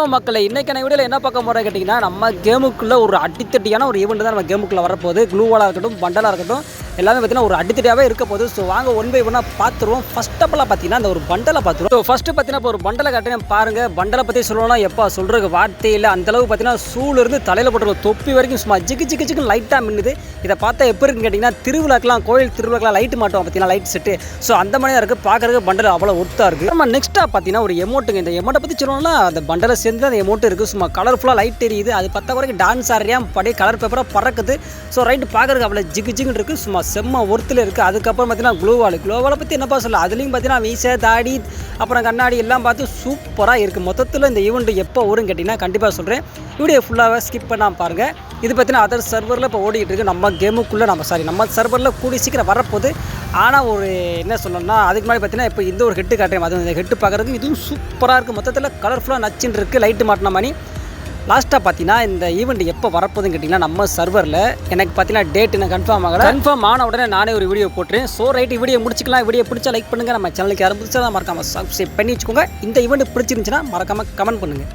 Hello மக்களே, இன்றைக்கான வீடியோவில் என்ன பார்க்க போகிறோம் கேட்டிங்கன்னா, நம்ம கேமுக்குள்ளே ஒரு அடித்தட்டியான ஒரு ஈவெண்ட் தான் நம்ம கேமுக்குள்ளே வரப்போகுது. க்ளூவாலாக இருக்கட்டும், பண்டலாக இருக்கட்டும், எல்லாமே பார்த்தீங்கன்னா ஒரு அடித்தட்டியாகவே இருக்க போகுது. ஸோ வாங்க ஒன் பை ஒன்னாக பார்த்துருவோம். ஃபஸ்ட் அப்பெல்லாம் பார்த்தீங்கன்னா அந்த ஒரு பண்டலை பார்த்துருவோம். ஸோ ஃபஸ்ட்டு பார்த்தீங்கன்னா இப்போ ஒரு பண்டலை காட்டுறேன் பாருங்கள். பண்டலை பற்றி சொல்லணும்னா எப்போ சொல்கிறதுக்கு வார்த்தை இல்லை. அந்தளவுக்கு பார்த்தீங்கன்னா சூலிருந்து தலையில் போட்டுருக்க தொப்பி வரைக்கும் சும்மா ஜிக்கு லைட்டாக மின்னுது. இதை பார்த்தா எப்போ இருக்குன்னு கேட்டிங்கன்னா, திருவிழாக்கெலாம் கோயில் திருவிழாக்கெலாம் லைட்டு மாட்டோம் பார்த்தீங்கன்னா, லைட் செட்டு. ஸோ அந்த மாதிரி தான் இருக்குது. பார்க்குறதுக்கு பண்டல் அவ்வளோ ஒர்த்தாக இருக்குது. நம்ம நெக்ஸ்ட்டாக பார்த்தீங்கன்னா ஒரு எமௌண்ட்டுங்க. இந்த எமௌண்ட்டை பற்றி சொல்லணும்னா அந்த பண்டலை சேர்ந்து அந்த எமௌண்ட் இருக்குது. சும்மா கலர்ஃபுல்லாக லைட் எரியுது. அது பத்த வரைக்கும் டான்ஸ் ஆடுறியா படி கலர் பேப்பராக பறக்குது. ஸோ ரைட்டு பார்க்குறதுக்கு அவ்வளோ ஜிகுன்னு இருக்குது. சும்மா செம்ம ஒருத்தில் இருக்குது. அதுக்கப்புறம் பார்த்தீங்கன்னா க்ளூவாலை பற்றி என்னப்பா சொல்ல, அதுலேயும் பார்த்தீங்கன்னா மீசை தாடி அப்புறம் கண்ணாடி எல்லாம் பார்த்து சூப்பராக இருக்குது. மொத்தத்தில் இந்த ஈவெண்ட் எப்போ வரும்னு கேட்டிங்கன்னா கண்டிப்பாக சொல்கிறேன். வீடியோ ஃபுல்லாக ஸ்கிப் பண்ணாமல் பாருங்கள். இது பார்த்தீங்கன்னா அதர் சர்வரில் இப்போ ஓடிக்கிட்டு இருக்குது. நம்ம கேமுக்குள்ளே நம்ம சர்வரில் கூடி சீக்கிரம் வரப்போகுது. ஆனால் ஒரு என்ன சொல்லணும்னா, அதுக்கு முன்னாடி பார்த்தீங்கன்னா இப்போ இந்த ஒரு ஹெட்டு காட்டுறேன். அது இந்த ஹெட்டு பார்க்குறதுக்கு இதுவும் சூப்பராக இருக்குது. மொத்தத்தில் கலர்ஃபுல்லாக நச்சுன்னு இருக்குது. லைட்டு மாட்டின மாதிரி. லாஸ்ட்டாக பார்த்தீங்கன்னா இந்த ஈவெண்ட் எப்போ வரப்போகுதுன்னு கேட்டிங்கன்னா, நம்ம சர்வரில் எனக்கு பார்த்தீங்கன்னா டேட் நான் கன்ஃபார்ம் ஆன உடனே நானே ஒரு வீடியோ போட்டுறேன். ஸோ ரைட்டு வீடியோ முடிச்சிக்கலாம். வீடியோ பிடிச்சா லைக் பண்ணுங்கள். நம்ம சேனலுக்கு யாரும் பிடிச்சா மறக்காமல் சப்ஸ்கிரைப் பண்ணி வச்சுக்கோங்க. இந்த ஈவெண்ட் பிடிச்சிருந்துச்சுன்னா மறக்காமல் கமெண்ட் பண்ணுங்கள்.